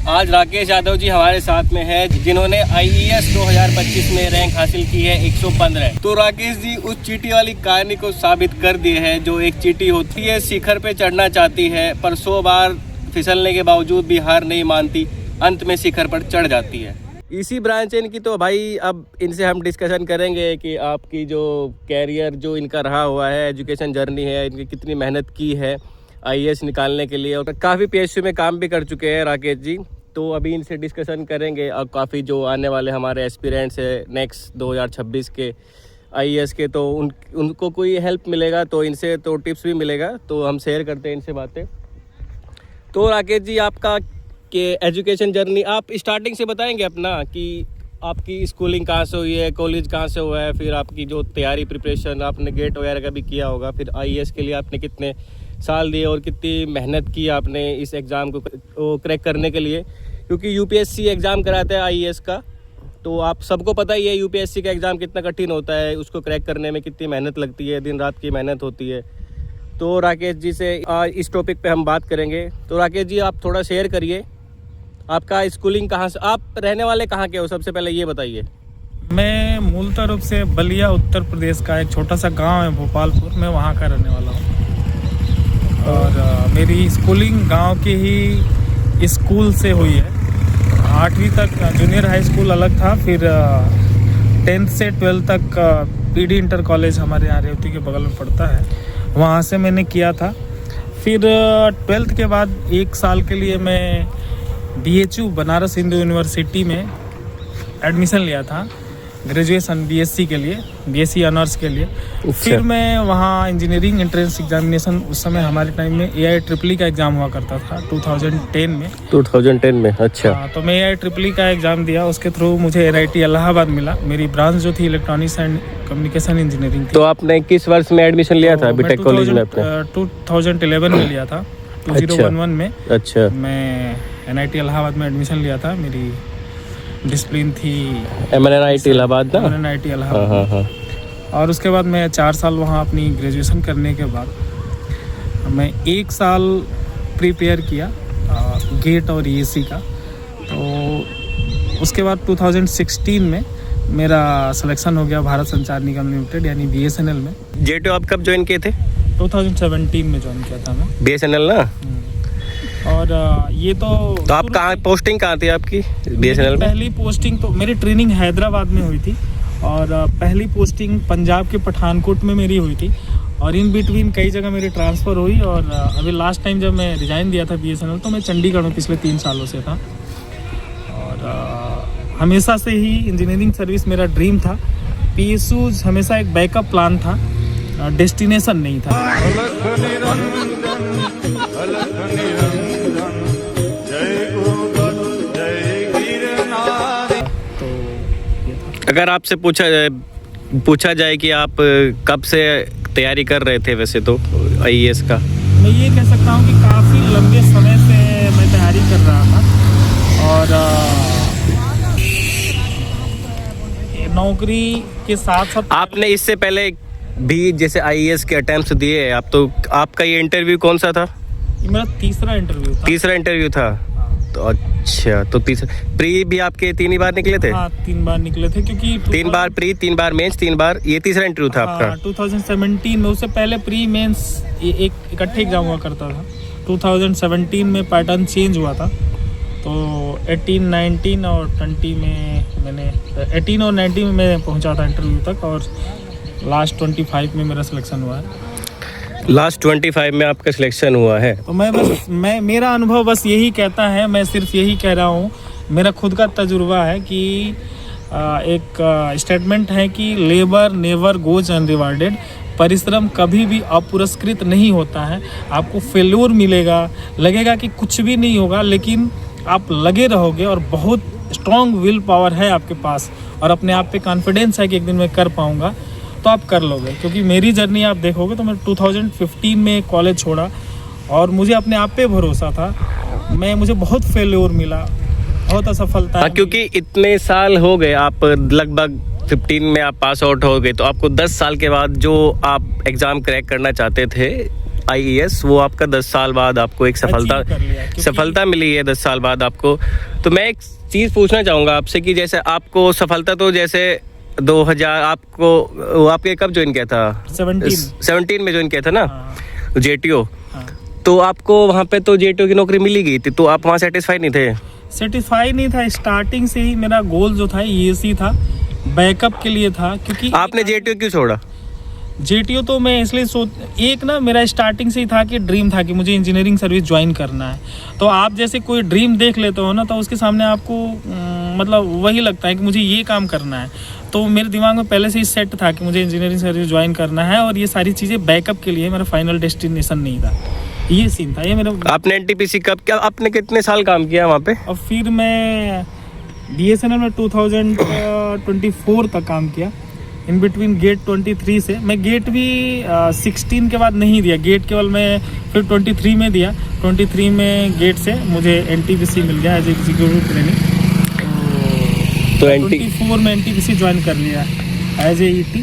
आज राकेश यादव जी हमारे साथ में है, जिन्होंने IAS 2025 में रैंक हासिल की है 115। तो राकेश जी उस चींटी वाली कहानी को साबित कर दिए है। जो एक चींटी होती है, शिखर पे चढ़ना चाहती है, पर 100 बार फिसलने के बावजूद भी हार नहीं मानती, अंत में शिखर पर चढ़ जाती है। इसी ब्रांच है इनकी। तो भाई अब इनसे हम डिस्कशन करेंगे कि आपकी जो कैरियर जो इनका रहा हुआ है, एजुकेशन जर्नी है, इनकी कितनी मेहनत की है IAS निकालने के लिए, और काफ़ी PSU में काम भी कर चुके हैं राकेश जी। तो अभी इनसे डिस्कशन करेंगे। और काफ़ी जो आने वाले हमारे एस्पिरेंट्स है नेक्स्ट 2026 के IAS के, तो उनको कोई हेल्प मिलेगा तो इनसे तो टिप्स भी मिलेगा, तो हम शेयर करते हैं इनसे बातें। तो राकेश जी आपका कि एजुकेशन जर्नी आप स्टार्टिंग से बताएंगे अपना, कि आपकी स्कूलिंग कहाँ से हुई है, कॉलेज कहाँ से हुआ है, फिर आपकी जो तैयारी प्रिपरेशन आपने गेट वगैरह का भी किया होगा, फिर IAS के लिए आपने कितने साल दिए और कितनी मेहनत की आपने इस एग्ज़ाम को क्रैक करने के लिए, क्योंकि UPSC एग्ज़ाम कराते हैं IAS का। तो आप सबको पता ही है UPSC का एग्ज़ाम कितना कठिन होता है, उसको क्रैक करने में कितनी मेहनत लगती है, दिन रात की मेहनत होती है। तो राकेश जी से इस टॉपिक पे हम बात करेंगे। तो राकेश जी आप थोड़ा शेयर करिए, आपका स्कूलिंग कहाँ से, आप रहने वाले कहाँ के हो, सबसे पहले ये बताइए। मैं मूलतः रूप से बलिया उत्तर प्रदेश का एक छोटा सा गांव है भोपालपुर, मैं वहाँ का रहने वाला हूँ। और मेरी स्कूलिंग गांव के ही स्कूल से हुई है। 8वीं तक जूनियर हाई स्कूल अलग था, फिर 10th से 12th तक PD इंटर कॉलेज हमारे यहाँ रेवती के बगल में पड़ता है, वहाँ से मैंने किया था। फिर 12th के बाद 1 साल के लिए मैं BHU बनारस हिंदू यूनिवर्सिटी में एडमिशन लिया था, ग्रेजुएशन BSc के लिए, BSc ऑनर्स के लिए। फिर मैं वहाँ इंजीनियरिंग एंट्रेंस एग्जामिनेशन, उस समय हमारे टाइम में AIEEE का एग्ज़ाम हुआ करता था 2010 में। 2010 में, अच्छा। तो मैं AIEEE का एग्ज़ाम दिया, उसके थ्रू मुझे NIT इलाहाबाद मिला। मेरी ब्रांच जो थी इलेक्ट्रॉनिक्स एंड कम्युनिकेशन इंजीनियरिंग थी। तो आपने किस वर्ष में एडमिशन लिया था बीटेक कॉलेज में आपने? 2011 में लिया था, 2011 में। अच्छा, मैं NIT इलाहाबाद में एडमिशन लिया था। मेरी डिसिप्लिन थी MNIT इलाहाबाद ना? MNIT इलाहाबाद। हाँ। और उसके बाद मैं 4 साल वहाँ अपनी ग्रेजुएशन करने के बाद मैं 1 साल प्रिपेयर किया गेट और ESE का। तो उसके बाद 2016 में मेरा सिलेक्शन हो गया भारत संचार निगम लिमिटेड यानी BSNL में। JTO आप कब ज्वाइन किए थे? 2017 में ज्वाइन किया था मैं। BSNL ना? और ये तो आप कहाँ पोस्टिंग कहाँ थी आपकी BSNL में? पहली पोस्टिंग तो मेरी ट्रेनिंग हैदराबाद में हुई थी, और पहली पोस्टिंग पंजाब के पठानकोट में मेरी हुई थी, और इन बिटवीन कई जगह मेरी ट्रांसफ़र हुई। और अभी लास्ट टाइम जब मैं रिज़ाइन दिया था BSNL, तो मैं चंडीगढ़ में पिछले 3 सालों से था। और हमेशा से ही इंजीनियरिंग सर्विस मेरा ड्रीम था। PSU हमेशा एक बैकअप प्लान था, डेस्टिनेशन नहीं था। अगर आपसे पूछा जाए कि आप कब से तैयारी कर रहे थे वैसे तो IAS का? मैं ये कह सकता हूँ कि काफ़ी लंबे समय से मैं तैयारी कर रहा था, और नौकरी के साथ साथ आपने इससे पहले भी जैसे IAS के अटेम्प्ट्स दिए आप, तो आपका ये इंटरव्यू कौन सा था? मेरा तीसरा इंटरव्यू था। तो अच्छा, तो प्री भी आपके 3 ही बार निकले थे? हाँ, 3 बार निकले थे, क्योंकि 3 बार प्री, 3 बार मेंस, 3 बार ये तीसरा इंटरव्यू था आपका? 2017 में। उससे पहले प्री मेंस एक इकट्ठे एग्जाम हुआ करता था। 2017 में पैटर्न चेंज हुआ था, तो 18, 19 और 20 में मैंने 18 और 19 में मैं पहुंचा था इंटरव्यू तक, और लास्ट 25 में मेरा सिलेक्शन हुआ है। लास्ट 25 में आपका सिलेक्शन हुआ है? तो मैं मेरा अनुभव बस यही कहता है, मैं सिर्फ यही कह रहा हूँ, मेरा खुद का तजुर्बा है कि एक स्टेटमेंट है कि लेबर नेवर गोज अनरिवार्डेड। परिश्रम कभी भी अपुरस्कृत नहीं होता है। आपको फेल्योर मिलेगा, लगेगा कि कुछ भी नहीं होगा, लेकिन आप लगे रहोगे और बहुत स्ट्रॉन्ग विल पावर है आपके पास, और अपने आप पे कॉन्फिडेंस है कि एक दिन मैं कर पाऊँगा, तो आप कर लोगे। क्योंकि मेरी जर्नी आप देखोगे तो मैं 2015 में कॉलेज छोड़ा, और मुझे अपने आप पे भरोसा था। मुझे बहुत फेल्योर मिला, बहुत असफलता। हाँ, क्योंकि इतने साल हो गए, आप लगभग 15 में आप पास आउट हो गए, तो आपको 10 साल के बाद जो आप एग्ज़ाम क्रैक करना चाहते थे IES, वो आपका 10 साल बाद आपको एक सफलता Achieve कर लिया, क्योंकि- मिली है 10 साल बाद आपको। तो मैं एक चीज़ पूछना चाहूँगा आपसे कि जैसे आपको सफलता तो जैसे 2000 आपको वो आपके कब ज्वाइन किया था? 17 में ज्वाइन किया था ना, हाँ, JTO। हाँ। तो आपको वहाँ पे तो JTO की नौकरी मिली गई थी, तो आप वहाँ सेटिस्फाई नहीं थे? सेटिस्फाई नहीं था। स्टार्टिंग से ही मेरा गोल जो था ESE था, बैकअप के लिए था। क्योंकि आपने JTO क्यों छोड़ा? JTO तो मैं इसलिए एक ना मेरा स्टार्टिंग से ही था कि ड्रीम था कि मुझे इंजीनियरिंग सर्विस ज्वाइन करना है। तो आप जैसे कोई ड्रीम देख लेते हो ना, तो उसके सामने आपको मतलब वही लगता है कि मुझे ये काम करना है। तो मेरे दिमाग में पहले से ही सेट था कि मुझे इंजीनियरिंग सर्विस ज्वाइन करना है, और ये सारी चीज़ें बैकअप के लिए, मेरा फाइनल डेस्टिनेशन नहीं था। ये सीन था ये मेरा। आपने NTPC कब क्या, आपने कितने साल काम किया वहाँ पे? और फिर मैं BSNL में 2024 तक काम किया। इन बिटवीन गेट 23 से मैं गेट भी 16 के बाद नहीं दिया, गेट केवल मैं फिर 23 में दिया। 23 में गेट से मुझे NTPC मिल गया एज एग्जीक्यूटिव ट्रेनिंग। तो 24 में NTPC ज्वाइन कर लिया एज ET,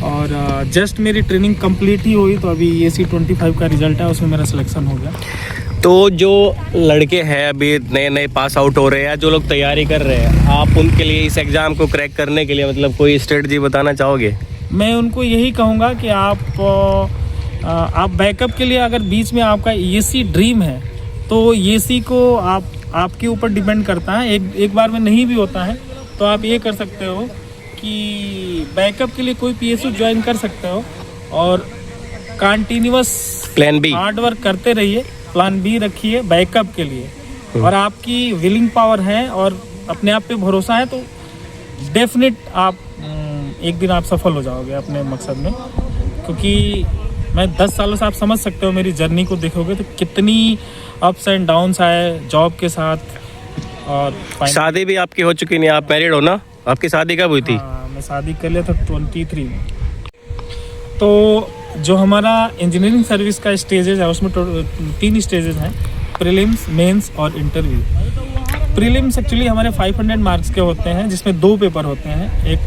और जस्ट मेरी ट्रेनिंग कंप्लीट ही हुई, तो अभी ESE 25 का रिजल्ट है, उसमें मेरा सिलेक्शन हो गया। तो जो लड़के हैं अभी नए नए पास आउट हो रहे हैं, जो लोग तैयारी कर रहे हैं, आप उनके लिए इस एग्ज़ाम को क्रैक करने के लिए मतलब कोई स्ट्रेटजी बताना चाहोगे? मैं उनको यही कहूँगा कि आप बैकअप के लिए, अगर बीच में आपका ESE ड्रीम है, तो ESE को आपके ऊपर डिपेंड करता है, एक बार में नहीं भी होता है। तो आप ये कर सकते हो कि बैकअप के लिए कोई PSU ज्वाइन कर सकते हो, और continuous plan B hard work करते रहिए, प्लान बी रखिए बैकअप के लिए। और आपकी विलिंग पावर है और अपने आप पे भरोसा है, तो डेफिनेट आप एक दिन आप सफल हो जाओगे अपने मकसद में। क्योंकि मैं 10 सालों से, आप समझ सकते हो मेरी जर्नी को देखोगे तो कितनी अप्स एंड डाउन्स आए जॉब के साथ। और शादी भी आपकी हो चुकी नहीं, आप मैरिड हो ना? आपकी शादी कब हुई थी? हाँ, मैं शादी कर लिया था 23 में। तो जो हमारा इंजीनियरिंग सर्विस का स्टेजेस है, उसमें 3 स्टेजेस हैं, प्रीलिम्स, मेंस और इंटरव्यू। प्रीलिम्स एक्चुअली हमारे 500 मार्क्स के होते हैं, जिसमें 2 पेपर होते हैं। एक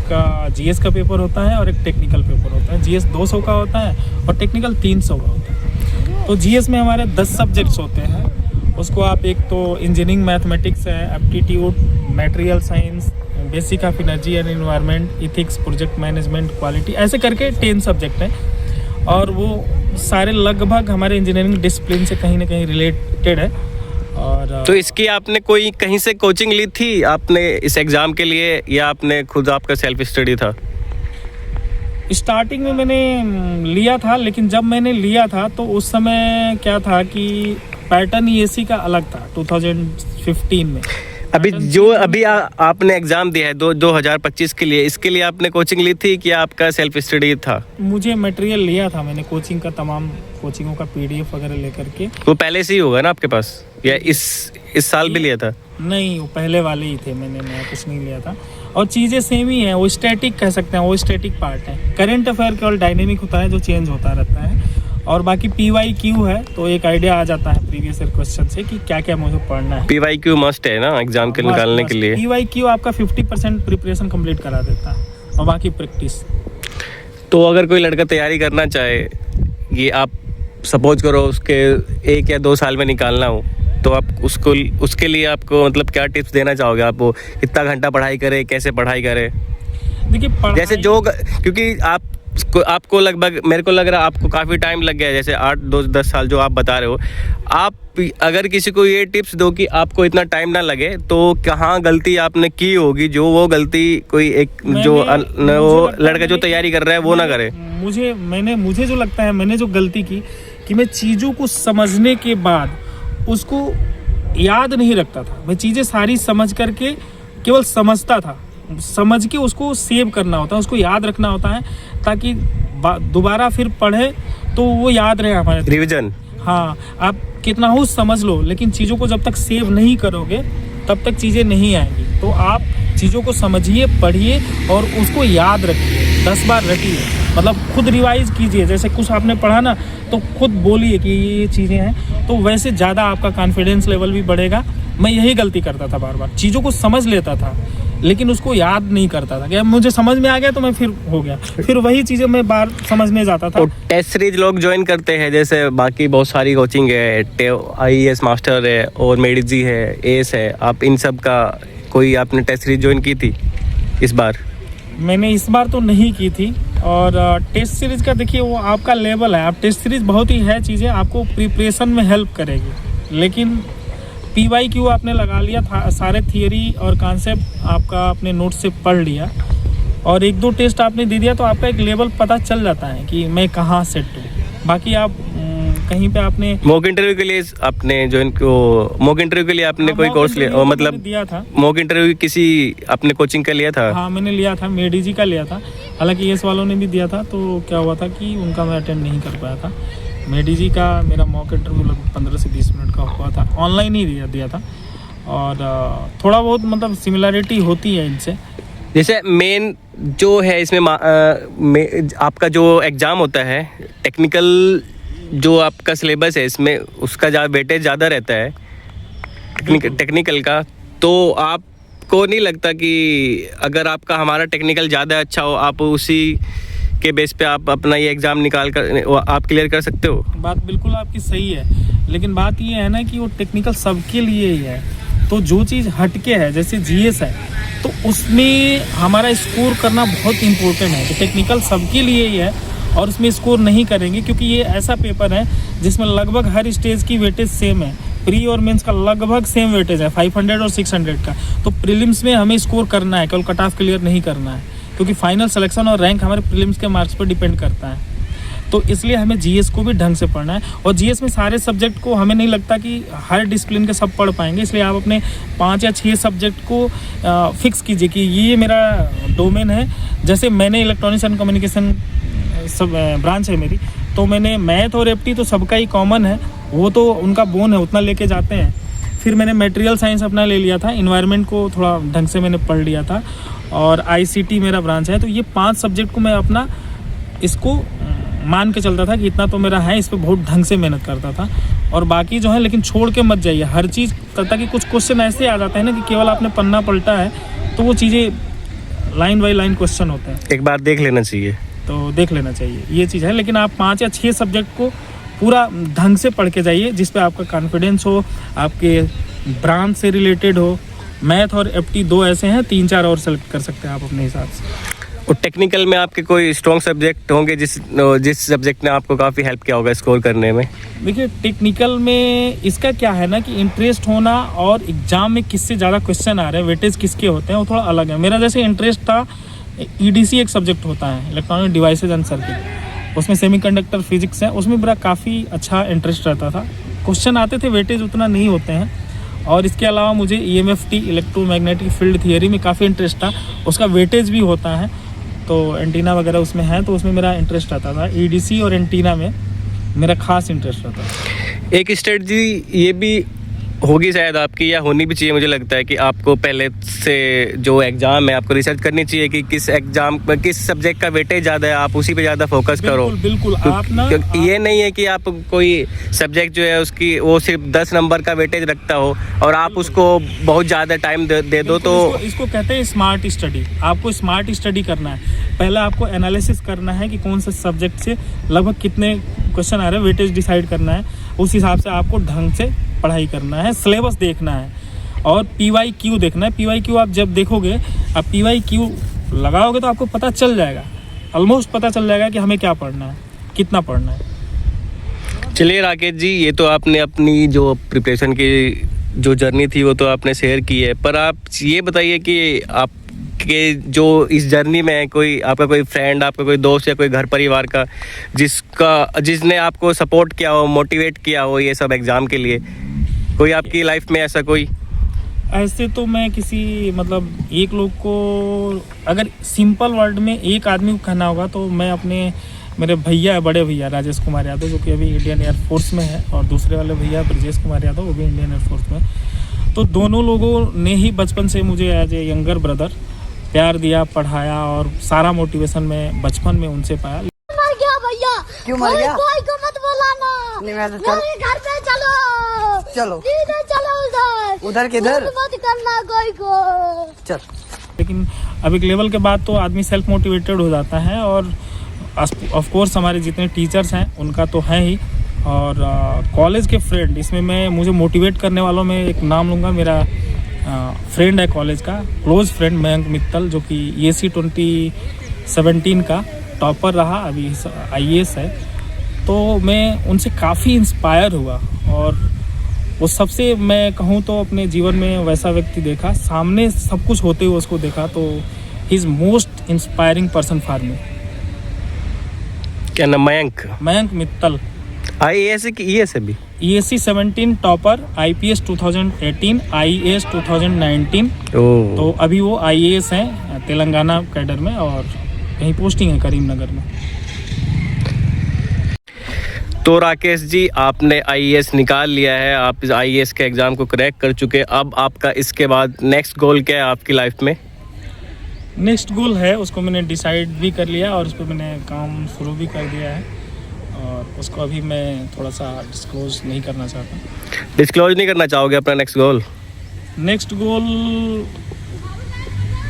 GS का पेपर होता है और एक टेक्निकल पेपर होता है। GS 200 का होता है और टेक्निकल 300 का होता है। तो GS में हमारे 10 सब्जेक्ट्स होते हैं। उसको आप, एक तो इंजीनियरिंग मैथमेटिक्स है, aptitude, material science, basic of energy and environment, ethics, project management, quality, ऐसे करके 10 सब्जेक्ट हैं। और वो सारे लगभग हमारे इंजीनियरिंग डिसिप्लिन से कहीं ना कहीं रिलेटेड है। और तो इसकी आपने कोई कहीं से कोचिंग ली थी आपने इस एग्ज़ाम के लिए, या आपने खुद आपका सेल्फ स्टडी था? स्टार्टिंग में मैंने लिया था, लेकिन जब मैंने लिया था तो उस समय क्या था कि पैटर्न ESE का अलग था 2015 में। अभी जो अभी आपने एग्ज़ाम दिया है 2025 के लिए, इसके लिए आपने कोचिंग ली थी कि आपका सेल्फ स्टडी था? मुझे मटेरियल लिया था मैंने कोचिंग का, तमाम कोचिंगों का PDF वगैरह लेकर के। वो पहले से ही होगा ना आपके पास, या इस साल भी लिया था? नहीं, वो पहले वाले ही थे, मैंने नया कुछ नहीं लिया था। और चीज़ें सेम ही हैं, वो स्टैटिक कह सकते हैं, वो स्टैटिक पार्ट है। करंट अफेयर केवल डायनेमिक होता है, जो चेंज होता रहता है। और बाकी PYQ है, तो एक आइडिया आ जाता है प्रीवियस ईयर क्वेश्चन से कि क्या क्या मुझे पढ़ना है। PYQ मस्ट है ना एग्जाम के निकालने के लिए? PYQ आपका 50% प्रिपरेशन कंप्लीट करा देता है, और बाकी प्रैक्टिस। तो अगर कोई लड़का तैयारी करना चाहे, ये आप सपोज करो उसके 1 या 2 साल में निकालना हो, तो आप उसके लिए आपको मतलब क्या टिप्स देना चाहोगे? आप वो कितना घंटा पढ़ाई करे, कैसे पढ़ाई करे? देखिए, जैसे जो, क्योंकि आपको लगभग, मेरे को लग रहा है आपको काफ़ी टाइम लग गया, जैसे 8-10 साल जो आप बता रहे हो। आप अगर किसी को ये टिप्स दो कि आपको इतना टाइम ना लगे, तो कहाँ गलती आपने की होगी जो वो गलती कोई एक जो वो लड़का जो तैयारी कर रहा है वो ना करे? मुझे जो लगता है, मैंने जो गलती की कि मैं चीज़ों को समझने के बाद उसको याद नहीं रखता था। मैं चीज़ें सारी समझ करके केवल समझता था, समझ के उसको सेव करना होता है, उसको याद रखना होता है, ताकि दोबारा फिर पढ़े तो वो याद रहे हमारे। रिवीजन। हाँ, आप कितना हो समझ लो, लेकिन चीज़ों को जब तक सेव नहीं करोगे तब तक चीज़ें नहीं आएंगी। तो आप चीज़ों को समझिए, पढ़िए और उसको याद रखिए, 10 बार रखिए, मतलब खुद रिवाइज कीजिए। जैसे कुछ आपने पढ़ा ना, तो खुद बोलिए कि ये चीज़ें हैं, तो वैसे ज़्यादा आपका कॉन्फिडेंस लेवल भी बढ़ेगा मैं यही गलती करता था बार बार, चीज़ों को समझ लेता था लेकिन उसको याद नहीं करता था कि मुझे समझ में आ गया तो मैं फिर हो गया, फिर वही चीज़ें मैं बार समझने जाता था। तो टेस्ट सीरीज लोग ज्वाइन करते हैं, जैसे बाकी बहुत सारी कोचिंग है, IAS मास्टर है और मेडिजी है, एस है, आप इन सब का कोई आपने टेस्ट सीरीज ज्वाइन की थी इस बार? मैंने इस बार तो नहीं की थी। और टेस्ट सीरीज़ का देखिए वो आपका लेवल है, आप टेस्ट सीरीज़ बहुत ही है चीज़ें आपको प्रिपरेशन में हेल्प करेगी, लेकिन PYQ आपने लगा लिया था, सारे थियरी और कॉन्सेप्ट आपका अपने नोट से पढ़ लिया और 1-2 टेस्ट आपने दे दिया तो आपका एक लेवल पता चल जाता है कि मैं कहाँ सेट हूँ। बाकी आप कहीं पे आपने मॉक इंटरव्यू के लिए आपने ज्वाइन को, मॉक इंटरव्यू के लिए आपने कोई कोर्स लिया, मतलब दिया था मॉक इंटरव्यू किसी आपने कोचिंग का लिया था? हाँ मैंने लिया था, मेडिजी का लिया था, हालांकि एस वालों ने भी दिया था। तो क्या हुआ था कि उनका मैं अटेंड नहीं कर पाया था। मेडिजी का मेरा मॉक इंटरव्यू लगभग 15 से 20 मिनट का हुआ था, ऑनलाइन ही दिया था और थोड़ा बहुत मतलब सिमिलरिटी होती है इनसे। जैसे मेन जो है इसमें आपका जो एग्ज़ाम होता है, टेक्निकल जो आपका सिलेबस है इसमें उसका वेटेज ज़्यादा रहता है टेक्निकल का, तो आपको नहीं लगता कि अगर आपका हमारा टेक्निकल ज़्यादा अच्छा हो, आप उसी के बेस पे आप अपना ये एग्ज़ाम निकाल कर आप क्लियर कर सकते हो? बात बिल्कुल आपकी सही है, लेकिन बात ये है ना कि वो टेक्निकल सबके लिए ही है। तो जो चीज़ हटके है जैसे GS है तो उसमें हमारा स्कोर करना बहुत इम्पोर्टेंट है। तो टेक्निकल सबके लिए ही है और उसमें स्कोर नहीं करेंगे क्योंकि ये ऐसा पेपर है जिसमें लगभग हर स्टेज की वेटेज सेम है। प्री और मेंस का लगभग सेम वेटेज है, 500 और 600 का। तो प्रीलिम्स में हमें स्कोर करना है, केवल कट ऑफ क्लियर नहीं करना है, क्योंकि फाइनल सिलेक्शन और रैंक हमारे प्रीलिम्स के मार्क्स पर डिपेंड करता है। तो इसलिए हमें GS को भी ढंग से पढ़ना है और GS में सारे सब्जेक्ट को हमें नहीं लगता कि हर डिसिप्लिन के सब पढ़ पाएंगे, इसलिए आप अपने 5 या 6 सब्जेक्ट को फिक्स कीजिए कि ये मेरा डोमेन है। जैसे मैंने इलेक्ट्रॉनिक्स एंड कम्युनिकेशन सब ब्रांच है मेरी, तो मैंने मैथ और FT तो सबका ही कॉमन है, वो तो उनका बोन है, उतना लेके जाते हैं। फिर मैंने मटेरियल साइंस अपना ले लिया था, इन्वायरमेंट को थोड़ा ढंग से मैंने पढ़ लिया था और ICT मेरा ब्रांच है। तो ये 5 सब्जेक्ट को मैं अपना इसको मान के चलता था कि इतना तो मेरा है, इस पर बहुत ढंग से मेहनत करता था। और बाकी जो है लेकिन छोड़ के मत जाइए हर चीज़, ताकि कुछ क्वेश्चन ऐसे आ जाते हैं ना कि केवल आपने पन्ना पलटा है तो वो चीज़ें लाइन बाई लाइन क्वेश्चन होते हैं, एक बार देख लेना चाहिए। तो देख लेना चाहिए ये चीज़ है। लेकिन आप 5 या 6 सब्जेक्ट को पूरा ढंग से पढ़ के जाइए जिस पे आपका कॉन्फिडेंस हो, आपके ब्रांच से रिलेटेड हो। मैथ और FT 2 ऐसे हैं, 3-4 और सेलेक्ट कर सकते हैं आप अपने हिसाब से। और टेक्निकल में आपके कोई स्ट्रॉन्ग सब्जेक्ट होंगे जिस सब्जेक्ट ने आपको काफ़ी हेल्प किया होगा स्कोर करने में? देखिए टेक्निकल में इसका क्या है ना कि इंटरेस्ट होना और एग्जाम में किससे ज़्यादा क्वेश्चन आ रहे हैं, वेटेज किसके होते हैं, वो थोड़ा अलग है। मेरा जैसे इंटरेस्ट था, EDC एक सब्जेक्ट होता है, इलेक्ट्रॉनिक डिवाइसेज एंड सर्किट, उसमें सेमीकंडक्टर फिजिक्स है, उसमें मेरा काफ़ी अच्छा इंटरेस्ट रहता था। क्वेश्चन आते थे, वेटेज उतना नहीं होते हैं। और इसके अलावा मुझे EMFT इलेक्ट्रोमैग्नेटिक फील्ड थियरी में काफ़ी इंटरेस्ट था, उसका वेटेज भी होता है, तो एंटीना वगैरह उसमें है, तो उसमें मेरा इंटरेस्ट आता था। EDC और एंटीना में मेरा खास इंटरेस्ट रहता था। एक स्ट्रेटजी ये भी होगी शायद आपकी, या होनी भी चाहिए, मुझे लगता है कि आपको पहले से जो एग्ज़ाम है आपको रिसर्च करनी चाहिए कि किस एग्ज़ाम किस सब्जेक्ट का वेटेज ज़्यादा है, आप उसी पे ज़्यादा फोकस करो। बिल्कुल आप ना, ये नहीं है कि आप कोई सब्जेक्ट जो है उसकी वो सिर्फ 10 नंबर का वेटेज रखता हो और आप उसको बहुत ज़्यादा टाइम दे दो। तो इसको कहते हैं स्मार्ट स्टडी। आपको स्मार्ट स्टडी करना है, पहले आपको एनालिसिस करना है कि कौन से सब्जेक्ट से लगभग कितने क्वेश्चन आ रहे हैं, वेटेज डिसाइड करना है, उस हिसाब से आपको ढंग से पढ़ाई करना है, सिलेबस देखना है और PYQ देखना है। PYQ आप जब देखोगे, आप PYQ लगाओगे तो आपको पता चल जाएगा, ऑलमोस्ट पता चल जाएगा कि हमें क्या पढ़ना है, कितना पढ़ना है। चलिए राकेश जी, ये तो आपने अपनी जो प्रिपरेशन की जो जर्नी थी वो तो आपने शेयर की है, पर आप ये बताइए कि आपके जो इस जर्नी में कोई आपका कोई फ्रेंड, आपका कोई दोस्त या कोई घर परिवार का जिसने आपको सपोर्ट किया हो, मोटिवेट किया हो ये सब एग्ज़ाम के लिए, कोई आपकी लाइफ में ऐसा कोई? ऐसे तो मैं किसी मतलब एक लोग को, अगर सिंपल वर्ड में एक आदमी को कहना होगा तो मैं मेरे भैया है, बड़े भैया राजेश कुमार यादव, जो कि अभी इंडियन एयरफोर्स में है, और दूसरे वाले भैया ब्रजेश कुमार यादव, वो भी इंडियन एयरफोर्स में। तो दोनों लोगों ने ही बचपन से मुझे एज ए यंगर ब्रदर प्यार दिया, पढ़ाया और सारा मोटिवेशन मैं बचपन में उनसे पाया। मर गया भैया। क्यों मर गया? कोई को मत बुलाना। नहीं, मैं तो मेरे घर पे चलो। चलो सीधे चलो उधर। उधर किधर मत करना कोई को। चल। लेकिन अब एक लेवल के बाद तो आदमी सेल्फ मोटिवेटेड हो जाता है, और ऑफ कोर्स हमारे जितने टीचर्स हैं उनका तो है ही, और कॉलेज के फ्रेंड, इसमें मैं मुझे मोटिवेट करने वालों में एक नाम लूँगा। मेरा फ्रेंड है कॉलेज का, क्लोज फ्रेंड मयंक मित्तल, जो कि ESE 2017 का टॉपर रहा, अभी IAS है। तो मैं उनसे काफ़ी इंस्पायर हुआ, और वो सबसे मैं कहूँ तो अपने जीवन में वैसा व्यक्ति देखा, सामने सब कुछ होते हुए उसको देखा, तो he is most inspiring person for me. क्या नाम? मयंक मित्तल। IAS की ES है भी? ESE 17 topper, IPS 2018, IAS 2019। तो अभी वो IAS हैं तेलंगाना कैडर में, और कहीं पोस्टिंग है करीमनगर में। तो राकेश जी, आपने IAS निकाल लिया है, आप इस IAS के एग्ज़ाम को क्रैक कर चुके हैं। अब आपका इसके बाद नेक्स्ट गोल क्या है आपकी लाइफ में? नेक्स्ट गोल है, उसको मैंने डिसाइड भी कर लिया, और उस पर मैंने काम शुरू भी कर दिया है, और उसको अभी मैं थोड़ा सा डिस्क्लोज नहीं करना चाहता। डिस्क्लोज नहीं करना चाहोगे अपना नेक्स्ट गोल? नेक्स्ट गोल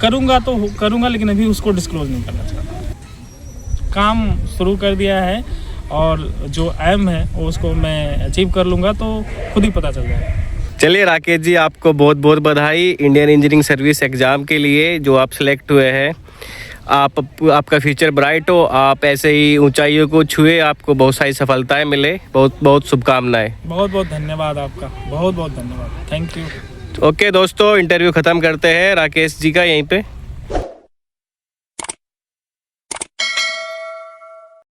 करूँगा तो करूँगा, लेकिन अभी उसको डिस्क्लोज नहीं करना चाहता। काम शुरू कर दिया है, और जो एम है वो उसको मैं अचीव कर लूँगा तो खुद ही पता चल जाएगा। चलिए राकेश जी, आपको बहुत बहुत बधाई इंडियन इंजीनियरिंग सर्विस एग्ज़ाम के लिए जो आप सेलेक्ट हुए हैं। आपका फ्यूचर ब्राइट हो, आप ऐसे ही ऊंचाइयों को छुए, आपको बहुत सारी सफलताएं मिले। बहुत बहुत शुभकामनाएं। बहुत बहुत धन्यवाद आपका, बहुत बहुत धन्यवाद, थैंक यू। ओके दोस्तों, इंटरव्यू ख़त्म करते हैं राकेश जी का यहीं पे।